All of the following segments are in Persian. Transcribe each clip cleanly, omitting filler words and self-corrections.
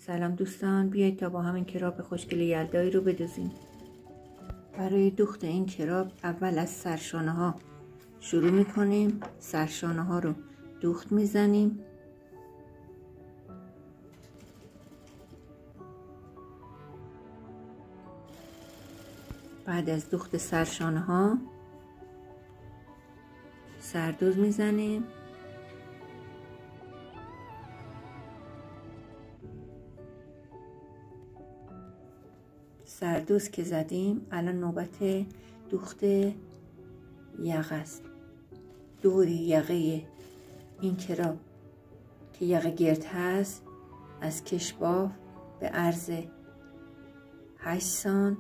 سلام دوستان، بیایید تا با همین کراب خوشگل یلدایی رو بدوزیم. برای دوخت این کراب اول از سرشانه ها شروع میکنیم. سرشانه ها رو دوخت میزنیم. بعد از دوخت سرشانه ها سردوز میزنیم. سردوز که زدیم الان نوبت دوخت یقه است. دور یقه این کراب که یقه گرد هست از کشباف به عرض 8 سانت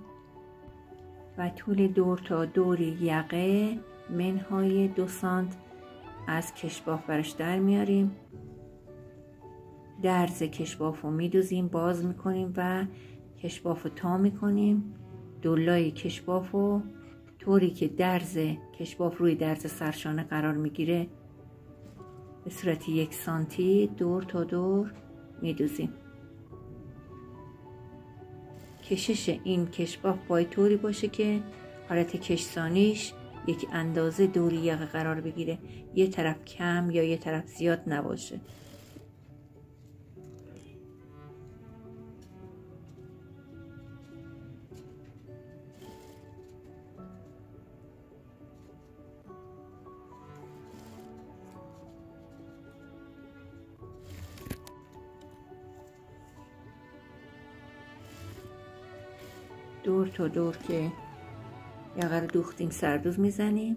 و طول دور تا دور یقه منهای 2 سانت از کشباف برش در میاریم. درز کشباف رو میدوزیم، باز میکنیم و کشباف رو تا میکنیم. دولای کشباف رو طوری که درز کشباف روی درز سرشانه قرار میگیره به صورت 1 سانتی دور تا دور میدوزیم. کشش این کشباف باید طوری باشه که حالت کشسانیش یک اندازه دوری یقه قرار بگیره، یه طرف کم یا یه طرف زیاد نباشه. دور تا دور که یقه رو دوختیم سردوز میزنیم.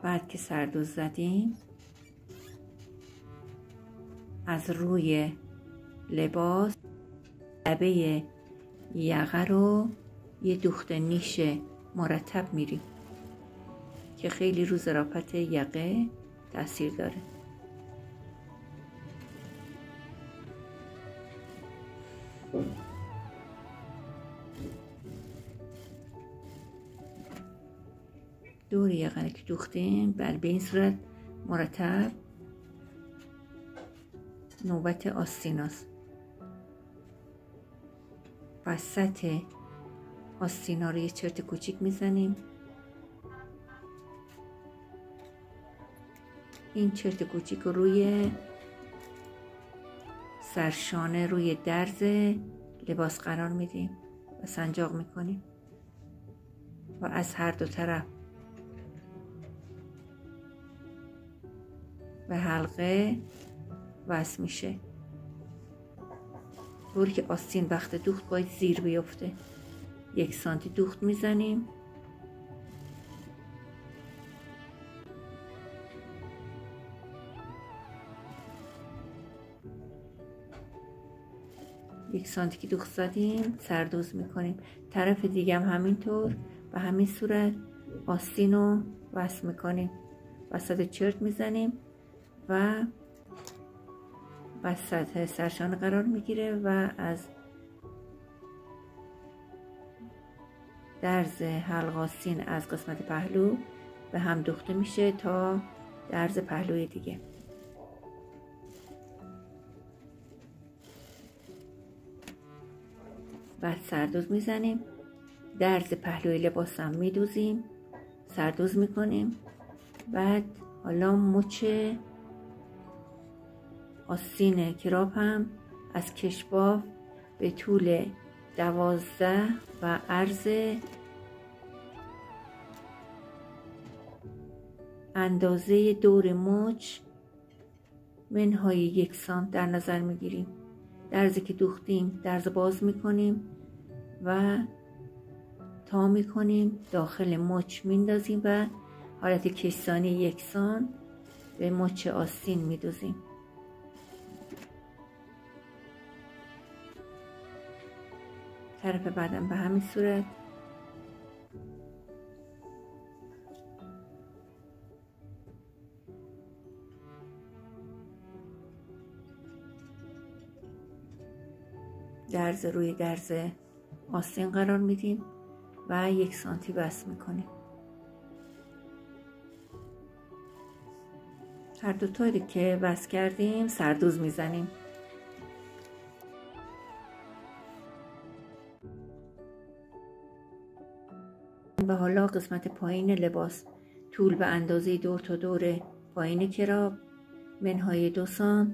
بعد که سردوز زدیم از روی لباس لبه یقه رو یه دوخت نیش مرتب میریم که خیلی رو ظرافت یقه تاثیر داره. دور یقه که دوختیم به این صورت مرتب نوبت آستیناست. وسط آستینا رو یه چرت کوچیک میزنیم. این چرت کوچیک رو روی سرشانه روی درز لباس قرار میدیم و سنجاق میکنیم و از هر دو طرف به حلقه وصل میشه. طوری که آستین وقت دوخت باید زیر بیفته. 1 سانتی دوخت میزنیم. یک سانتی که دوخت زدیم سردوز میکنیم. طرف دیگه هم همینطور به همین صورت آستین رو وصل میکنیم. وسط چرت میزنیم و وسط سرشانه قرار میگیره و از درز حلق آستین از قسمت پهلو به هم دوخته میشه تا درز پهلوی دیگه. بعد سردوز میزنیم. درز پهلوی لباس هم میدوزیم، سردوز میکنیم. بعد حالا مچ آستین کراب هم از کشباف به طول 12 و عرض اندازه دور مچ منهای 1 سانت در نظر میگیریم. درزی که دوختیم درز باز میکنیم و تا میکنیم داخل مچ میندازیم و حالت کشسانی 1 سانت به مچ آستین میدوزیم. طرف بعدم به همین صورت. درز روی درز آستین قرار میدیم و 1 سانتی وصل میکنیم. هر دو طوری که وصل کردیم سردوز میزنیم. و حالا قسمت پایین لباس. طول به اندازه دور تا دور پایین کراب منهای 2 سانت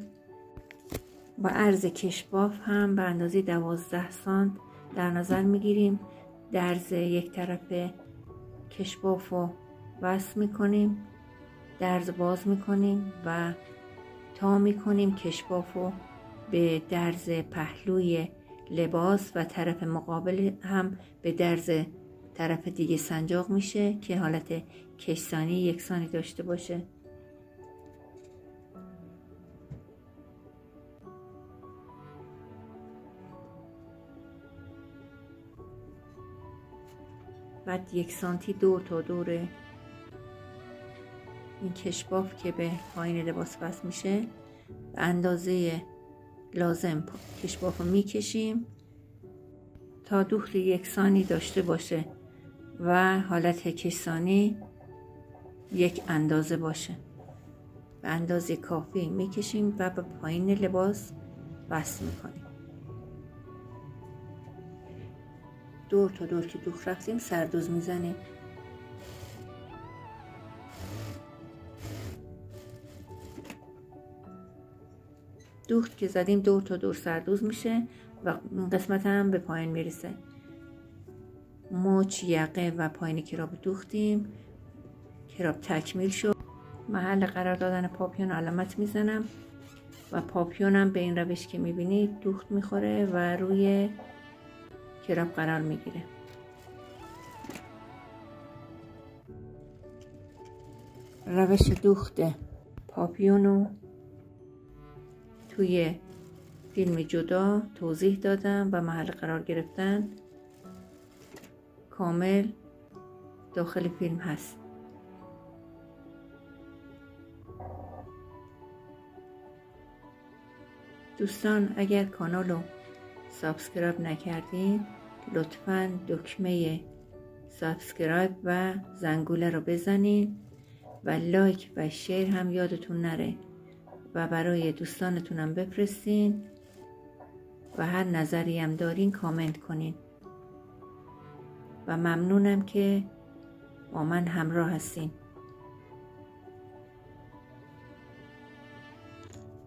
و عرض کشباف هم به اندازه 12 سانت در نظر میگیریم. درز یک طرف کشباف رو وصل میکنیم، درز باز میکنیم و تا میکنیم کشباف رو به درز پهلوی لباس و طرف مقابل هم به درز طرف دیگه سنجاق میشه که حالت کشسانی یکسانی داشته باشه. بعد 1 سانتی دور تا دور این کشباف که به پایین لباس وصل میشه به اندازه لازم کشباف رو میکشیم تا دوخت یکسانی داشته باشه و حالت کشسانی یک اندازه باشه. به اندازه کافی میکشیم و به پایین لباس وصل میکنیم. دور تا دور که دوخت رفتیم سردوز میزنیم. دوخت که زدیم دور تا دور سردوز میشه و این قسمت هم به پایین میرسه. مچ، یقه و پایین کراب دوختیم. کراب تکمیل شد. محل قرار دادن پاپیون علامت میزنم و پاپیونم به این روش که میبینید دوخت میخوره و روی کراب قرار میگیره. روش دوخت پاپیونو توی فیلم جدا توضیح دادم و محل قرار گرفتن کامل داخل فیلم هست. دوستان اگر کانالو سابسکرایب نکردین لطفاً دکمه سابسکرایب و زنگوله رو بزنین و لایک و شیر هم یادتون نره و برای دوستانتونم بفرستین و هر نظری هم دارین کامنت کنین و ممنونم که با من همراه هستین.